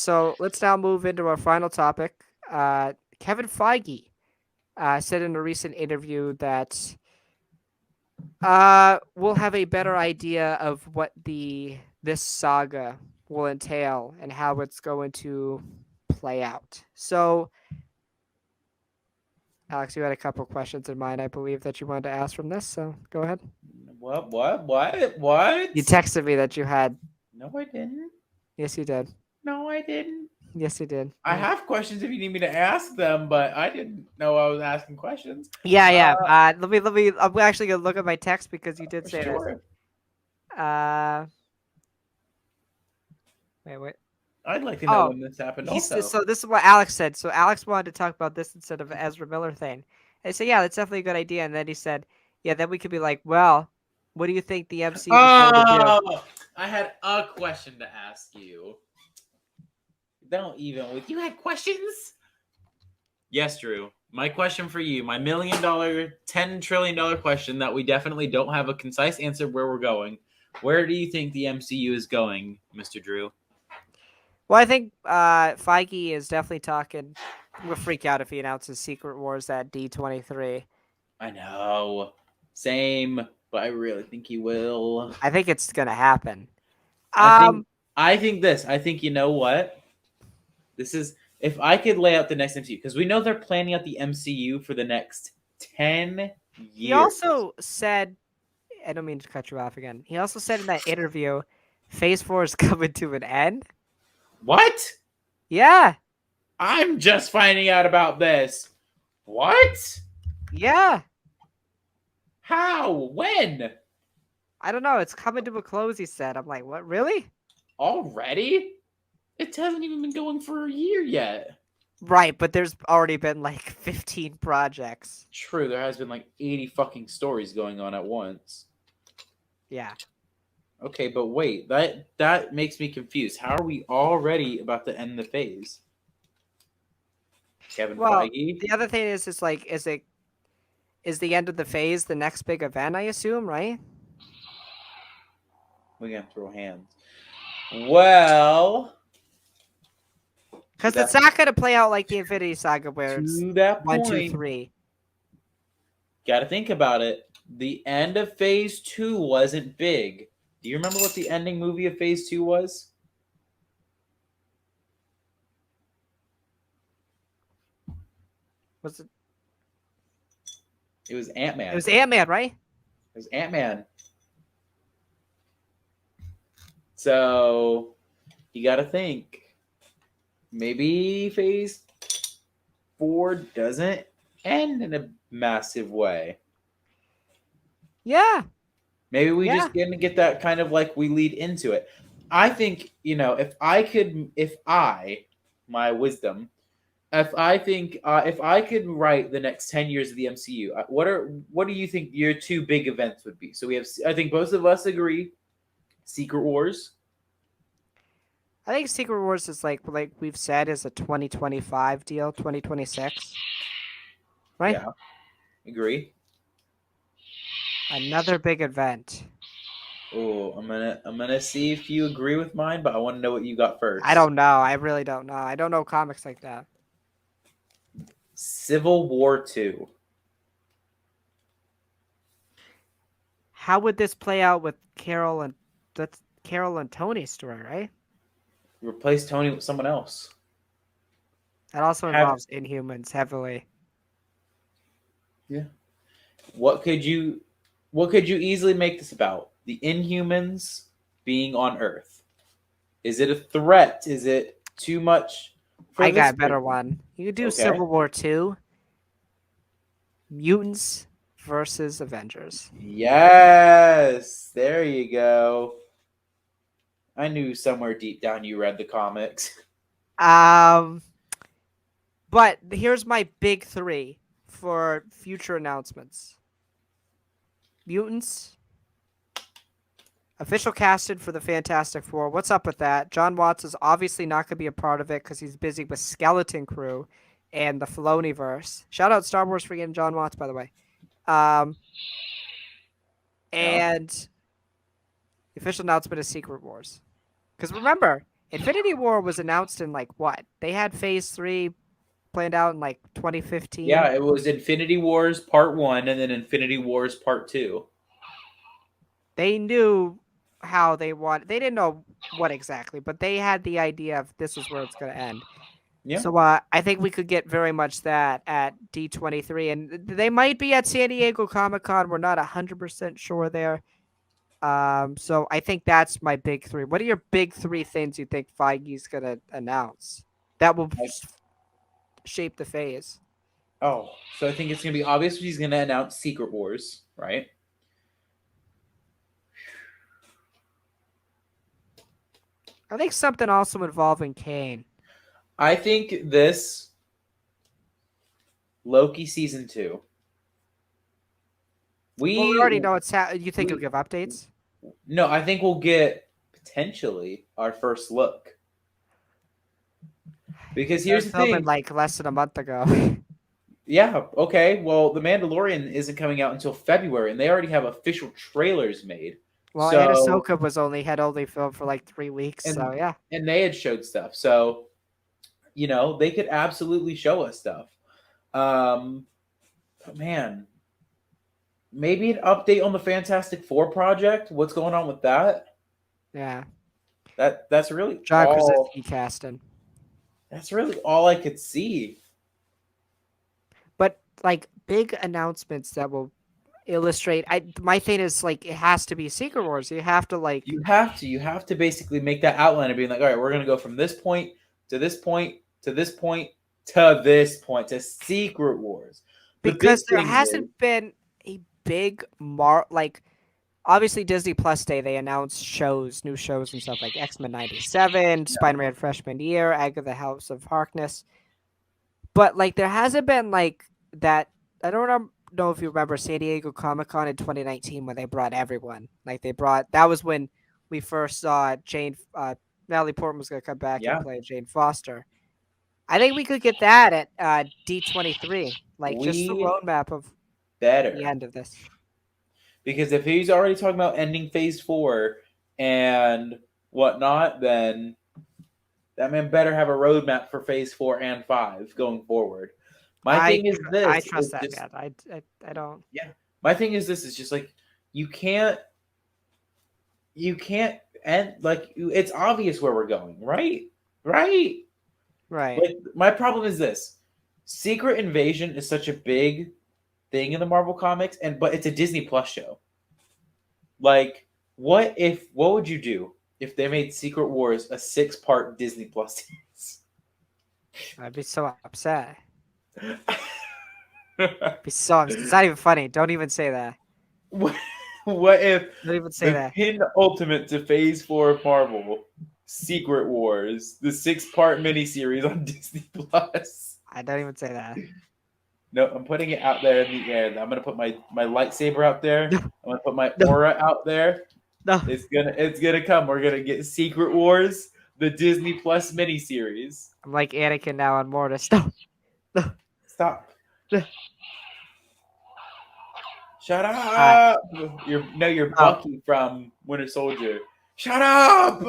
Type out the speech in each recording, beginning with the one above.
So let's now move into our final topic. Kevin Feige said in a recent interview that we'll have a better idea of what this saga will entail and how it's going to play out. So, Alex, you had a couple questions in mind, I believe, that you wanted to ask from this. So go ahead. What? You texted me that you had. No, I didn't. Yes, you did. No, I didn't. Yes, you did. I have questions if you need me to ask them, but I didn't know I was asking questions. Yeah, Uh, yeah. Let me. I'm actually gonna look at my text because you did say this. sure. Uh, wait. I'd like to know Oh, when this happened he's also. so this is what Alex said. So Alex wanted to talk about this instead of Ezra Miller thing. I said, yeah, that's definitely a good idea. And then he said, yeah, then we could be like, well, what do you think the MCU is going to do? Oh, I had a question to ask you. Don't even with you had questions? Yes, Drew. My question for you, my $1,000,000, $10 trillion question that we definitely don't have a concise answer where we're going. Where do you think the MCU is going, Mr. Drew? Well, I think Feige is definitely talking. We'll freak out if he announces Secret Wars at D23. I know. Same, but I really think he will. I think it's going to happen. I think Um, I think this. I think you know what? This is if I could lay out the next MCU because we know they're planning out the MCU for the next 10 he years. also said, I don't mean to cut you off again. He also said in that interview, Phase 4 is coming to an end. What? Yeah, I'm just finding out about this. What? yeah. How? When? I don't know. It's coming to a close, he said. I'm like, what, really? Already? It hasn't even been going for a year yet. Right, but there's already been like 15 projects. True, there has been like 80 fucking stories going on at once. Yeah. Okay, but wait, that makes me confused. How are we already about to end the phase? Kevin Well, Feige? the other thing is like, is the end of the phase the next big event, I assume, right? We're gonna throw hands. Well, to Because it's that not going to play out like the Infinity Saga where it's to that one, two, point, three. gotta think about it. The end of phase two wasn't big. Do you remember what the ending movie of phase two was? Was it? It was Ant It Man. was Ant Man, right? It was Ant Man. So you gotta think. Maybe phase four doesn't end in a massive way. Yeah. Maybe we Yeah. just gonna get that kind of like we lead into it. I think, if I, my wisdom, if I could write the next 10 years of the MCU, what do you think your two big events would be? So we have, I think both of us agree, Secret Wars. I think Secret Wars is like we've said is a 2025 deal, 2026, right? Yeah, agree. Another big event. Oh, I'm gonna see if you agree with mine, but I want to know what you got I first. don't know. I really don't know. I don't know comics like that. Civil War Two. How would this play out with Carol and that's Carol and Tony's story, right? Replace Tony with someone else. That also Have involves Inhumans heavily. yeah. What could you what could you easily make this about? The Inhumans being on Earth. Is it a threat? Is it too much for I the got a better script? one. You could do Okay. Civil War 2, Mutants versus Avengers. Yes. There you go. I knew somewhere deep down you read the comics. Um, but here's my big three for future announcements. Mutants, official casted for the Fantastic Four. What's up with that? John Watts is obviously not going to be a part of it because he's busy with Skeleton Crew and the Filoniverse. Shout out Star Wars for getting John Watts, by the way. Um, Yeah. and the official announcement is Secret Wars. Because remember, Infinity War was announced in like what? They had Phase 3 planned out in like 2015. Yeah, it was Infinity Wars Part 1 and then Infinity Wars Part 2. They knew how they want. They didn't know what exactly, but they had the idea of this is where it's going to end. Yeah. So I think we could get very much that at D23, and they might be at San Diego Comic-Con. We're not 100% sure there. So I think that's my big three. What are your big three things you think Feige's gonna announce that will shape the phase? Oh, so I think it's going to be obvious he's going to announce Secret Wars, right? I think something also involving Kane. I think this Loki season 2. Well, we We already know it's you think he'll we give updates? no, I think we'll get potentially our first look. Because They're here's the filming thing. like less than a month ago. Yeah, okay. Well, The Mandalorian isn't coming out until February, and they already have official trailers made. Well, and So, Ahsoka had only filmed for like 3 weeks, so and yeah. and they had showed stuff. So, they could absolutely show us stuff. But man, maybe an update on the Fantastic Four project. What's going on with that? Yeah. That's really John all. Krasinski casting. That's really all I could see. But like big announcements that will illustrate my thing is like it has to be Secret Wars. You have to like You have to basically make that outline of being like, all right, we're gonna go from this point to this point to this point to this point to Secret Wars. The big because there thing is, hasn't been a big like obviously Disney Plus Day they announced new shows and stuff like X-Men 97, Spider-Man Freshman Year, Egg of the House of Harkness. But like there hasn't been like that. I don't know if you remember San Diego Comic-Con in 2019 when they brought everyone. Like that was when we first saw Jane Natalie Portman was going to come back and yeah, play Jane Foster. I think we could get that at D23, like just the we roadmap of the better end of this. because if he's already talking about ending Phase 4 and whatnot, then that man better have a roadmap for Phase 4 and 5 going forward. My thing is I this trust is that just man. I don't. yeah. My thing is this is just like you can't and like it's obvious where we're going, right? Right? Right. Like my problem is this. Secret Invasion is such a big thing in the Marvel comics but it's a Disney Plus show. Like what would you do if they made Secret Wars a 6-part Disney Plus series? I'd be so upset. It's not even funny. Don't even say that. what, what if Don't even say the that. pin ultimate to Phase 4 of Marvel, Secret Wars, the 6-part miniseries on Disney Plus? I don't even say that. No, I'm putting it out there in the air. I'm gonna put my lightsaber out there. No, I'm gonna put my no, aura out there. no. It's gonna come. We're gonna get Secret Wars, the Disney Plus miniseries. I'm like Anakin now on Mortis. No, no, Stop. no. Shut Uh, up. You're Bucky from Winter Soldier. Shut up.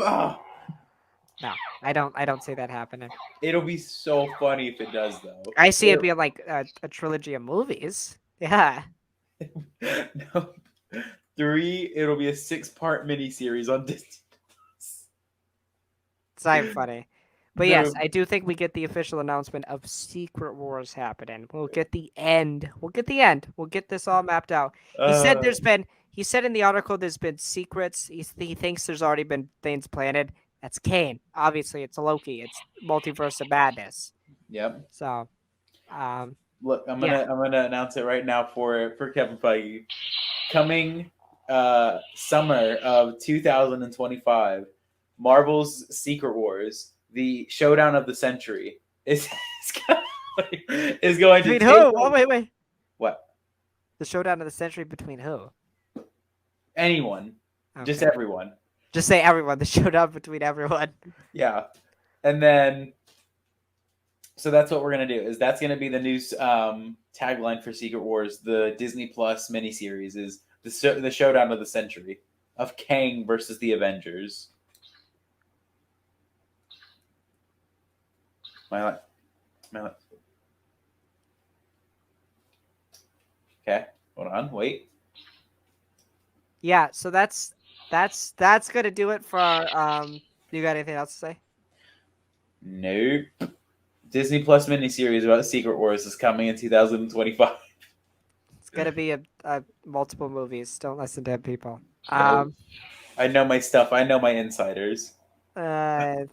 no, I don't see that happening. It'll be so funny if it does though. I see it being like a trilogy of movies. Yeah. No. 3, it'll be a 6-part miniseries on Disney. It's not even funny. But The- yes, I do think we get the official announcement of Secret Wars happening. We'll get the end. We'll get the end. We'll get this all mapped out. He said in the article there's been secrets. He thinks there's already been things planted. That's Kane. Obviously, it's Loki. It's multiverse of madness. Yep. So, Look, I'm Yeah. gonna announce it right now for Kevin Feige. Coming summer of 2025, Marvel's Secret Wars, the showdown of the century, is is going to between take who? Oh, wait. what? The showdown of the century between who? Anyone. Just Okay. everyone. Just say everyone. The showdown between everyone. Yeah. And then so that's what we're gonna do. Is that's gonna be the new tagline for Secret Wars, the Disney Plus miniseries, is the showdown of the century of Kang versus the Avengers. My my. Okay, hold on, wait. Yeah, so that's gonna do it for our. You got anything else to say? Nope. Disney Plus miniseries about Secret Wars is coming in 2025. It's gonna be a multiple movies. Don't listen to him, people. Nope. I know my stuff. I know my insiders. Uh,